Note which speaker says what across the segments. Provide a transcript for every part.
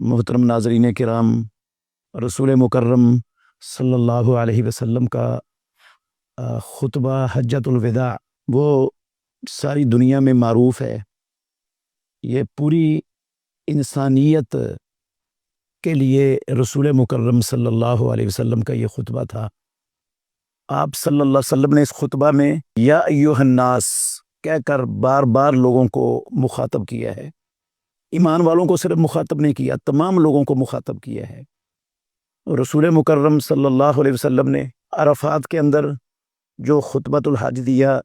Speaker 1: محترم ناظرین کرام، رسول مکرم صلی اللہ علیہ وسلم کا خطبہ حجۃ الوداع وہ ساری دنیا میں معروف ہے۔ یہ پوری انسانیت کے لیے رسول مکرم صلی اللہ علیہ وسلم کا یہ خطبہ تھا۔ آپ صلی اللہ علیہ وسلم نے اس خطبہ میں یا ایھا الناس کہہ کر بار بار لوگوں کو مخاطب کیا ہے۔ ایمان والوں کو صرف مخاطب نہیں کیا، تمام لوگوں کو مخاطب کیا ہے۔ رسول مکرم صلی اللہ علیہ وسلم نے عرفات کے اندر جو خطبۃ الحج دیا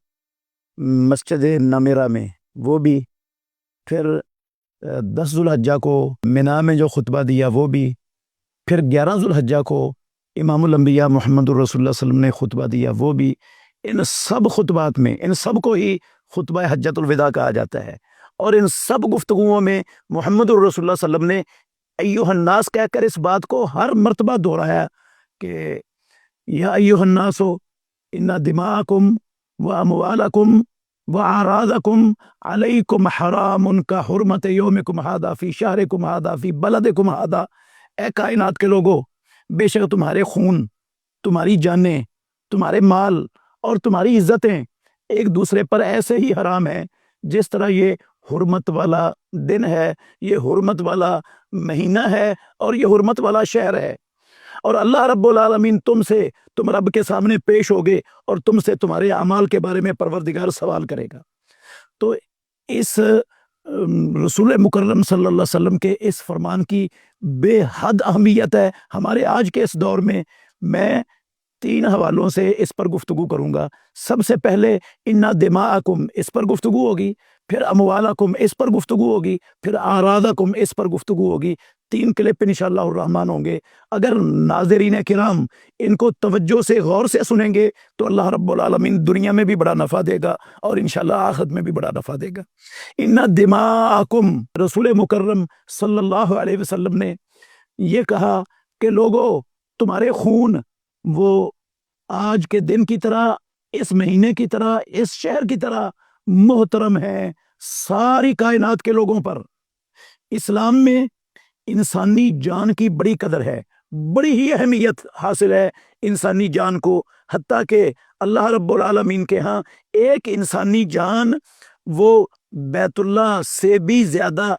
Speaker 1: مسجد نمرہ میں، وہ بھی، پھر 10 ذو الحجہ کو منا میں جو خطبہ دیا وہ بھی، پھر 11 ذو الحجہ کو امام الانبیاء محمد الرسول اللہ صلی اللہ علیہ وسلم نے خطبہ دیا وہ بھی۔ ان سب خطبات میں ان سب کو ہی خطبہ حجۃ الوداع کہا جاتا ہے، اور ان سب گفتگوؤں میں محمد الرسول اللہ صلی اللہ علیہ وسلم نے ایھا الناس کہہ کر اس بات کو ہر مرتبہ دہرایا کہ یا ایھا الناس ان دماءکم و اموالکم و اعراضکم علیکم حرام کا حرمت یومکم ھذا فی شہرکم ھذا فی بلدکم ھذا۔ اے کائنات کے لوگوں، بے شک تمہارے خون، تمہاری جانیں، تمہارے مال اور تمہاری عزتیں ایک دوسرے پر ایسے ہی حرام ہیں جس طرح یہ حرمت والا دن ہے، یہ حرمت والا مہینہ ہے، اور یہ حرمت والا شہر ہے۔ اور اللہ رب العالمین تم رب کے سامنے پیش ہوگے اور تم سے تمہارے اعمال کے بارے میں پروردگار سوال کرے گا۔ تو اس رسول مکرم صلی اللہ علیہ وسلم کے اس فرمان کی بے حد اہمیت ہے ہمارے آج کے اس دور میں۔ میں 3 حوالوں سے اس پر گفتگو کروں گا۔ سب سے پہلے ان دماءکم، اس پر گفتگو ہوگی، پھر اموالکم، اس پر گفتگو ہوگی، پھر اعراضکم، اس پر گفتگو ہوگی۔ 3 کلپ انشاءاللہ الرحمن ہوں گے۔ اگر ناظرین کرام ان کو توجہ سے غور سے سنیں گے تو اللہ رب العالمین دنیا میں بھی بڑا نفع دے گا اور انشاءاللہ آخرت میں بھی بڑا نفع دے گا۔ ان دماءکم، رسول مکرم صلی اللہ علیہ وسلم نے یہ کہا کہ لوگوں، تمہارے خون وہ آج کے دن کی طرح، اس مہینے کی طرح، اس شہر کی طرح محترم ہے ساری کائنات کے لوگوں پر۔ اسلام میں انسانی جان کی بڑی قدر ہے، بڑی ہی اہمیت حاصل ہے انسانی جان کو، حتیٰ کہ اللہ رب العالمین کے ہاں ایک انسانی جان وہ بیت اللہ سے بھی زیادہ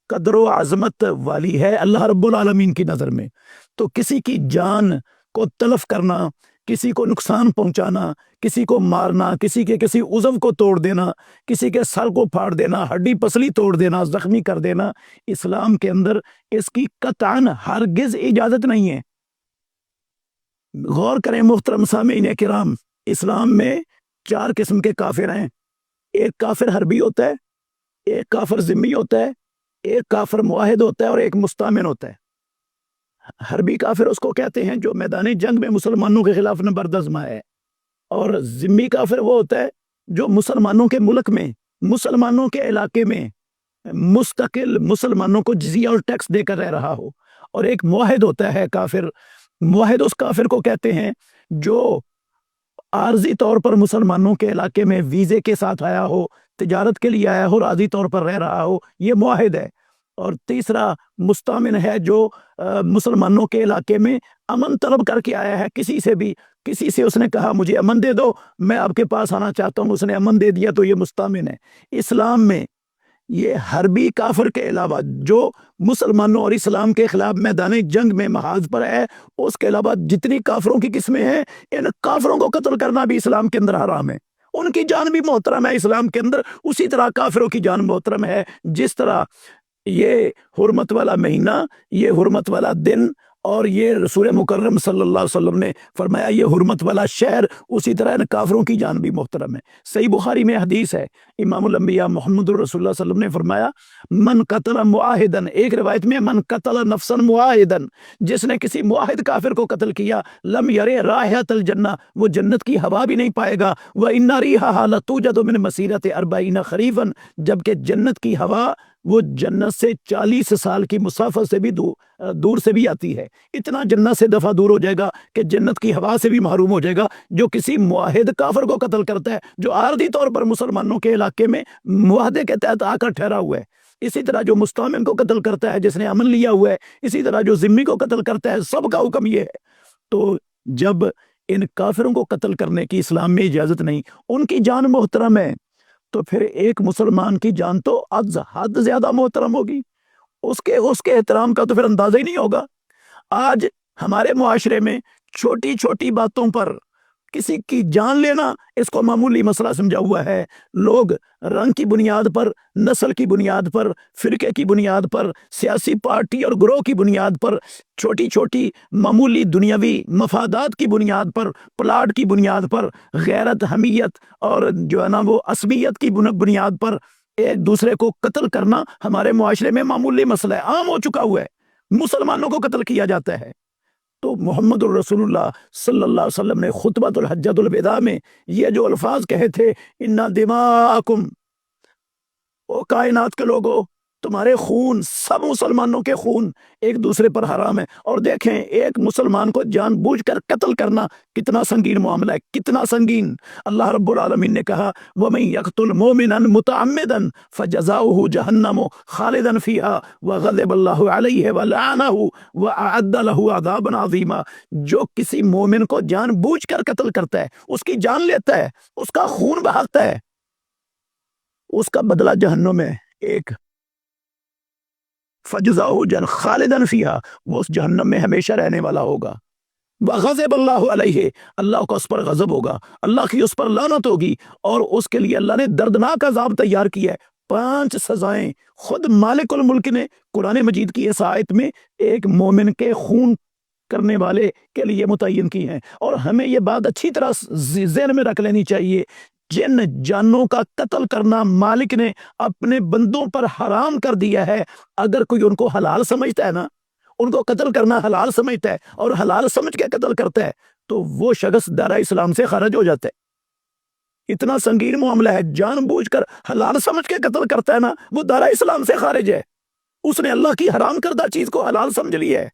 Speaker 1: قدر و عظمت والی ہے اللہ رب العالمین کی نظر میں۔ تو کسی کی جان کو تلف کرنا، کسی کو نقصان پہنچانا، کسی کو مارنا، کسی کے کسی عضو کو توڑ دینا، کسی کے سر کو پھاڑ دینا، ہڈی پسلی توڑ دینا، زخمی کر دینا، اسلام کے اندر اس کی قطعاً ہرگز اجازت نہیں ہے۔ غور کریں محترم سامعین کرام، اسلام میں 4 قسم کے کافر ہیں۔ ایک کافر حربی ہوتا ہے، ایک کافر ذمی ہوتا ہے، ایک کافر معاہد ہوتا ہے، اور ایک مستامن ہوتا ہے۔ حربی کافر اس کو کہتے ہیں جو میدان جنگ میں مسلمانوں کے خلاف نبردازمہ ہے، اور ذمی کافر وہ ہوتا ہے جو مسلمانوں کے ملک میں، مسلمانوں کے علاقے میں مستقل مسلمانوں کو جزیہ اور ٹیکس دے کر رہ رہا ہو۔ اور ایک معاہد ہوتا ہے کافر، معاہد اس کافر کو کہتے ہیں جو عارضی طور پر مسلمانوں کے علاقے میں ویزے کے ساتھ آیا ہو، تجارت کے لیے آیا ہو اور عارضی طور پر رہ رہا ہو، یہ معاہد ہے۔ اور تیسرا مستامن ہے جو مسلمانوں کے علاقے میں امن طلب کر کے آیا ہے، کسی سے اس نے کہا مجھے امن دے دو، میں آپ کے پاس آنا چاہتا ہوں، اس نے امن دے دیا تو یہ مستامن ہے۔ اسلام میں یہ حربی کافر کے علاوہ جو مسلمانوں اور اسلام کے خلاف میدان جنگ میں محاذ پر ہے، اس کے علاوہ جتنی کافروں کی قسمیں ہیں، ان کافروں کو قتل کرنا بھی اسلام کے اندر حرام ہے۔ ان کی جان بھی محترم ہے اسلام کے اندر، اسی طرح کافروں کی جان محترم ہے۔ جس طرح یہ حرمت والا مہینہ، یہ حرمت والا دن، اور یہ رسول مکرم صلی اللہ علیہ وسلم نے فرمایا یہ حرمت والا شہر، اسی طرح ان کافروں کی جان بھی محترم ہے۔ صحیح بخاری میں حدیث ہے، امام الانبیاء محمد الرسول اللہ صلی اللہ علیہ وسلم نے فرمایا من قتل معاہدن، ایک روایت میں من قتل نفسا معاہدن، جس نے کسی معاہد کافر کو قتل کیا، لم یرے رائحۃ الجنہ، وہ جنت کی ہوا بھی نہیں پائے گا، وَإِنَّ رِيحَهَا لَتُوجَدُ مِن مَسِيرَةِ 40 خریفا، جبکہ جنت کی ہوا وہ جنت سے 40 سال کی مسافت سے بھی دور سے بھی آتی ہے۔ اتنا جنت سے دفعہ دور ہو جائے گا کہ جنت کی ہوا سے بھی محروم ہو جائے گا جو کسی معاہد کافر کو قتل کرتا ہے، جو عارضی طور پر مسلمانوں کے علاقے میں معاہدے کے تحت آ کر ٹھہرا ہوا ہے۔ اسی طرح جو مستامن کو قتل کرتا ہے جس نے امن لیا ہوا ہے، اسی طرح جو ذمہ کو قتل کرتا ہے، سب کا حکم یہ ہے۔ تو جب ان کافروں کو قتل کرنے کی اسلام میں اجازت نہیں، ان کی جان محترم ہے، تو پھر ایک مسلمان کی جان تو حد زیادہ محترم ہوگی، اس کے احترام کا تو پھر اندازہ ہی نہیں ہوگا۔ آج ہمارے معاشرے میں چھوٹی چھوٹی باتوں پر کسی کی جان لینا اس کو معمولی مسئلہ سمجھا ہوا ہے۔ لوگ رنگ کی بنیاد پر، نسل کی بنیاد پر، فرقے کی بنیاد پر، سیاسی پارٹی اور گروہ کی بنیاد پر، چھوٹی چھوٹی معمولی دنیاوی مفادات کی بنیاد پر، پلاٹ کی بنیاد پر، غیرت، حمیت اور جو ہے نا وہ عصبیت کی بنیاد پر ایک دوسرے کو قتل کرنا ہمارے معاشرے میں معمولی مسئلہ ہے، عام ہو چکا ہوا ہے۔ مسلمانوں کو قتل کیا جاتا ہے۔ تو محمد الرسول اللہ صلی اللہ علیہ وسلم نے خطبۃ الحجۃ الوداع میں یہ جو الفاظ کہے تھے، اِنَّ دِمَاءَکُمْ، او کائنات کے لوگوں، تمہارے خون، سب مسلمانوں کے خون ایک دوسرے پر حرام ہے۔ اور دیکھیں ایک مسلمان کو جان بوجھ کر قتل کرنا کتنا سنگین معاملہ ہے، کتنا سنگین۔ اللہ رب العالمین نے کہا وَمَن يَقْتُلْ مُؤْمِنًا مُتَعَمِّدًا فَجَزَاؤُهُ جَهَنَّمُ خَالِدًا فِيهَا وَغَضِبَ اللَّهُ عَلَيْهِ وَلَعَنَهُ وَأَعَدَّ لَهُ عَذَابًا عَظِيمًا۔ جو کسی مومن کو جان بوجھ کر قتل کرتا ہے، اس کی جان لیتا ہے، اس کا خون بہاتا ہے، اس کا بدلہ جہنم ہے۔ ایک فَجَزَاؤُهُ خَالِدًا فِيهَا، وہ اس جہنم میں ہمیشہ رہنے والا ہوگا۔ وَغَضِبَ اللَّهُ عَلَيْهِ، اللہ کا اس پر غضب ہوگا، اللہ کی اس پر لعنت ہوگی، اور اس کے لیے اللہ نے دردناک عذاب تیار کیا ہے۔ 5 سزائیں خود مالک الملک نے قرآن مجید کی اس آیت میں ایک مومن کے خون کرنے والے کے لیے متعین کی ہیں۔ اور ہمیں یہ بات اچھی طرح ذہن میں رکھ لینی چاہیے، جن جانوں کا قتل کرنا مالک نے اپنے بندوں پر حرام کر دیا ہے، اگر کوئی ان کو حلال سمجھتا ہے نا، ان کو قتل کرنا حلال سمجھتا ہے اور حلال سمجھ کے قتل کرتا ہے، تو وہ شخص دائرہ اسلام سے خارج ہو جاتا ہے۔ اتنا سنگین معاملہ ہے، جان بوجھ کر حلال سمجھ کے قتل کرتا ہے نا، وہ دائرہ اسلام سے خارج ہے، اس نے اللہ کی حرام کردہ چیز کو حلال سمجھ لیا ہے۔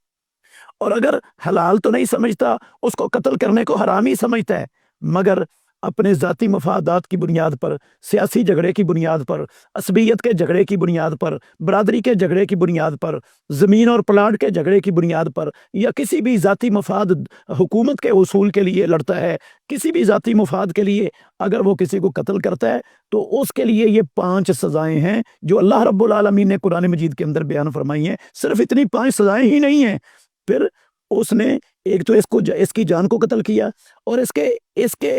Speaker 1: اور اگر حلال تو نہیں سمجھتا، اس کو قتل کرنے کو حرام ہی سمجھتا ہے، مگر اپنے ذاتی مفادات کی بنیاد پر، سیاسی جھگڑے کی بنیاد پر، عصبیت کے جھگڑے کی بنیاد پر، برادری کے جھگڑے کی بنیاد پر، زمین اور پلاٹ کے جھگڑے کی بنیاد پر، یا کسی بھی ذاتی مفاد حکومت کے اصول کے لیے لڑتا ہے، کسی بھی ذاتی مفاد کے لیے اگر وہ کسی کو قتل کرتا ہے، تو اس کے لیے یہ 5 سزائیں ہیں جو اللہ رب العالمین نے قرآن مجید کے اندر بیان فرمائی ہیں۔ صرف اتنی 5 سزائیں ہی نہیں ہیں، پھر اس نے ایک تو اس کی جان کو قتل کیا، اور اس کے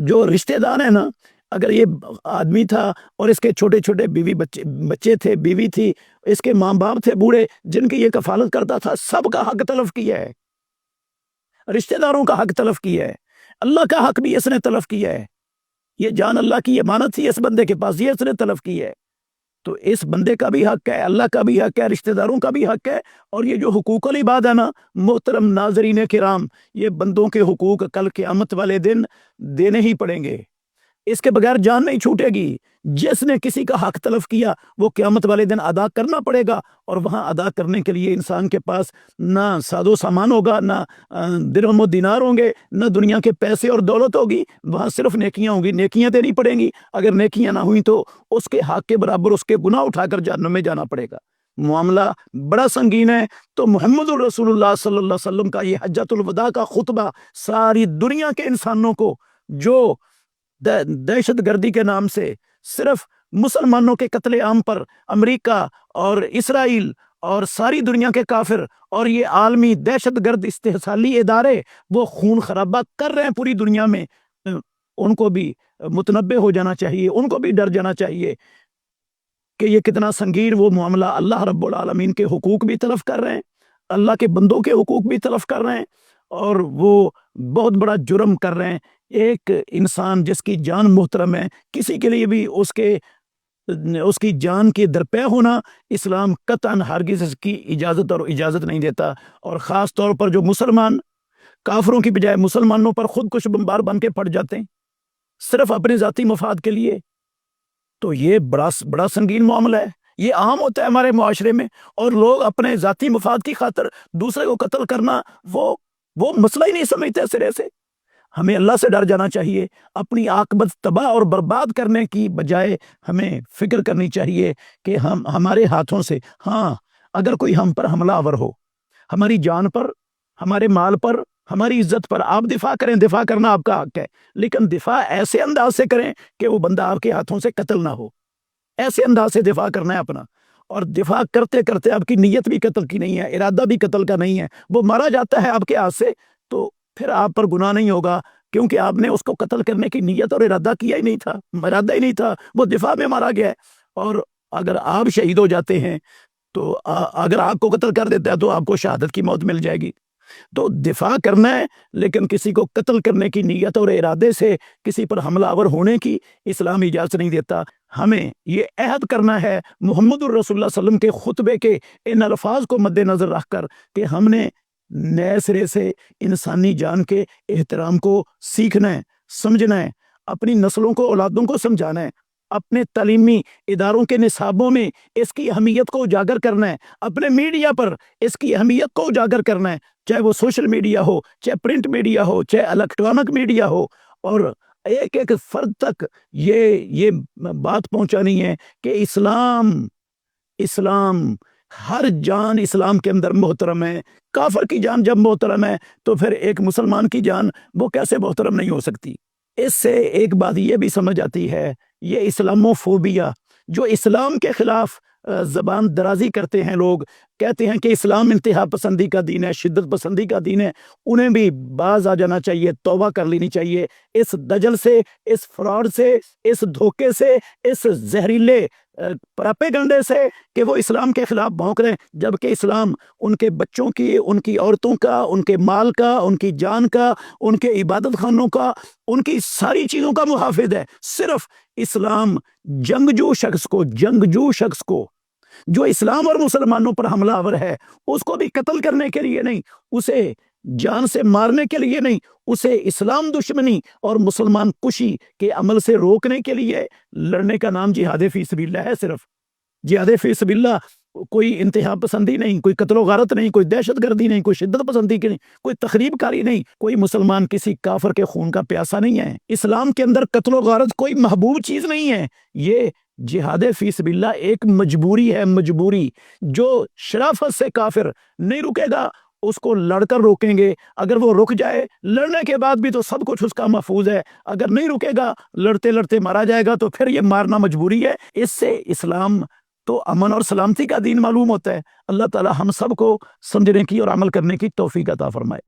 Speaker 1: جو رشتہ دار ہیں نا، اگر یہ آدمی تھا اور اس کے چھوٹے چھوٹے بچے تھے، بیوی تھی، اس کے ماں باپ تھے بوڑھے جن کی یہ کفالت کرتا تھا، سب کا حق تلف کیا ہے، رشتہ داروں کا حق تلف کیا ہے، اللہ کا حق بھی اس نے تلف کیا ہے۔ یہ جان اللہ کی امانت تھی اس بندے کے پاس، یہ اس نے تلف کی ہے۔ تو اس بندے کا بھی حق ہے، اللہ کا بھی حق ہے، رشتہ داروں کا بھی حق ہے، اور یہ جو حقوق العباد ہے نا محترم ناظرین کرام، یہ بندوں کے حقوق کل قیامت والے دن دینے ہی پڑیں گے، اس کے بغیر جان نہیں چھوٹے گی۔ جس نے کسی کا حق تلف کیا وہ قیامت والے دن ادا کرنا پڑے گا، اور وہاں ادا کرنے کے لیے انسان کے پاس نہ ساز و سامان ہوگا، نہ درہم و دینار ہوں گے، نہ دنیا کے پیسے اور دولت ہوگی، وہاں صرف نیکیاں ہوں گی، نیکیاں دینی پڑیں گی۔ اگر نیکیاں نہ ہوئیں تو اس کے حق کے برابر اس کے گناہ اٹھا کر جہنم میں جانا پڑے گا۔ معاملہ بڑا سنگین ہے۔ تو محمد الرسول اللہ صلی اللہ علیہ وسلم کا یہ حجۃ الوداع کا خطبہ ساری دنیا کے انسانوں کو، جو دہشت گردی کے نام سے صرف مسلمانوں کے قتل عام پر امریکہ اور اسرائیل اور ساری دنیا کے کافر اور یہ عالمی دہشت گرد استحصالی ادارے وہ خون خرابہ کر رہے ہیں پوری دنیا میں، ان کو بھی متنبہ ہو جانا چاہیے، ان کو بھی ڈر جانا چاہیے کہ یہ کتنا سنگین وہ معاملہ، اللہ رب العالمین کے حقوق بھی تلف کر رہے ہیں، اللہ کے بندوں کے حقوق بھی تلف کر رہے ہیں، اور وہ بہت بڑا جرم کر رہے ہیں۔ ایک انسان جس کی جان محترم ہے، کسی کے لیے بھی اس کی جان کی درپے ہونا اسلام قطعاً ہرگز اس کی اجازت نہیں دیتا، اور خاص طور پر جو مسلمان کافروں کی بجائے مسلمانوں پر خود کش بمبار بن کے پڑ جاتے ہیں صرف اپنے ذاتی مفاد کے لیے، تو یہ بڑا سنگین معاملہ ہے۔ یہ عام ہوتا ہے ہمارے معاشرے میں، اور لوگ اپنے ذاتی مفاد کی خاطر دوسرے کو قتل کرنا وہ مسئلہ ہی نہیں سمجھتے سرے سے۔ ہمیں اللہ سے ڈر جانا چاہیے، اپنی عاقبت تباہ اور برباد کرنے کی بجائے ہمیں فکر کرنی چاہیے کہ ہمارے ہاتھوں سے، ہاں اگر کوئی ہم پر حملہ آور ہو، ہماری جان پر، ہمارے مال پر، ہماری عزت پر، آپ دفاع کریں، دفاع کرنا آپ کا حق ہے، لیکن دفاع ایسے انداز سے کریں کہ وہ بندہ آپ کے ہاتھوں سے قتل نہ ہو، ایسے انداز سے دفاع کرنا ہے اپنا، اور دفاع کرتے کرتے آپ کی نیت بھی قتل کی نہیں ہے، ارادہ بھی قتل کا نہیں ہے، وہ مارا جاتا ہے آپ کے ہاتھ سے، تو پھر آپ پر گناہ نہیں ہوگا، کیونکہ آپ نے اس کو قتل کرنے کی نیت اور ارادہ کیا ہی نہیں تھا، ارادہ ہی نہیں تھا، وہ دفاع میں مارا گیا ہے۔ اور اگر آپ شہید ہو جاتے ہیں تو اگر آپ کو قتل کر دیتا ہے تو آپ کو شہادت کی موت مل جائے گی۔ تو دفاع کرنا ہے، لیکن کسی کو قتل کرنے کی نیت اور ارادے سے کسی پر حملہ آور ہونے کی اسلام اجازت نہیں دیتا۔ ہمیں یہ عہد کرنا ہے محمد الرسول اللہ صلی اللہ علیہ وسلم کے خطبے کے ان الفاظ کو مد نظر رکھ کر کہ ہم نے نئے سرے سے انسانی جان کے احترام کو سیکھنا ہے، سمجھنا ہے، اپنی نسلوں کو، اولادوں کو سمجھانا ہے، اپنے تعلیمی اداروں کے نصابوں میں اس کی اہمیت کو اجاگر کرنا ہے، اپنے میڈیا پر اس کی اہمیت کو اجاگر کرنا ہے، چاہے وہ سوشل میڈیا ہو، چاہے پرنٹ میڈیا ہو، چاہے الیکٹرانک میڈیا ہو، اور ایک ایک فرد تک یہ بات پہنچانی ہے کہ اسلام ہر جان اسلام کے اندر محترم ہے۔ کافر کی جان جب محترم ہے تو پھر ایک مسلمان کی جان وہ کیسے محترم نہیں ہو سکتی؟ اس سے ایک بات یہ بھی سمجھ آتی ہے، یہ اسلاموفوبیا جو اسلام کے خلاف زبان درازی کرتے ہیں، لوگ کہتے ہیں کہ اسلام انتہا پسندی کا دین ہے، شدت پسندی کا دین ہے، انہیں بھی باز آ جانا چاہیے، توبہ کر لینی چاہیے اس دجل سے، اس فراڈ سے، اس دھوکے سے، اس زہریلے پراپیگنڈے سے کہ وہ اسلام کے خلاف بھونک رہے ہیں، جبکہ اسلام ان کے بچوں کی، ان کی عورتوں کا، ان کے مال کا، ان کی جان کا، ان کے عبادت خانوں کا، ان کی ساری چیزوں کا محافظ ہے۔ صرف اسلام جنگجو شخص کو جو اسلام اور مسلمانوں پر حملہ آور ہے، اس کو بھی قتل کرنے کے لیے نہیں، اسے جان سے مارنے کے لیے نہیں، اسے اسلام دشمنی اور مسلمان کشی کے عمل سے روکنے کے لیے لڑنے کا نام جہاد فی سبیل اللہ ہے۔ صرف جہاد فی سبیل اللہ کوئی انتہا پسندی نہیں، کوئی قتل و غارت نہیں، کوئی دہشت گردی نہیں، کوئی شدت پسندی کی نہیں، کوئی تخریب کاری نہیں، کوئی مسلمان کسی کافر کے خون کا پیاسا نہیں ہے۔ اسلام کے اندر قتل و غارت کوئی محبوب چیز نہیں ہے، یہ جہاد فی سبیل اللہ ایک مجبوری ہے، مجبوری۔ جو شرافت سے کافر نہیں رکے گا اس کو لڑ کر روکیں گے، اگر وہ رک جائے لڑنے کے بعد بھی تو سب کچھ اس کا محفوظ ہے، اگر نہیں رکے گا لڑتے لڑتے مارا جائے گا تو پھر یہ مارنا مجبوری ہے۔ اس سے اسلام تو امن اور سلامتی کا دین معلوم ہوتا ہے۔ اللہ تعالی ہم سب کو سمجھنے کی اور عمل کرنے کی توفیق عطا فرمائے۔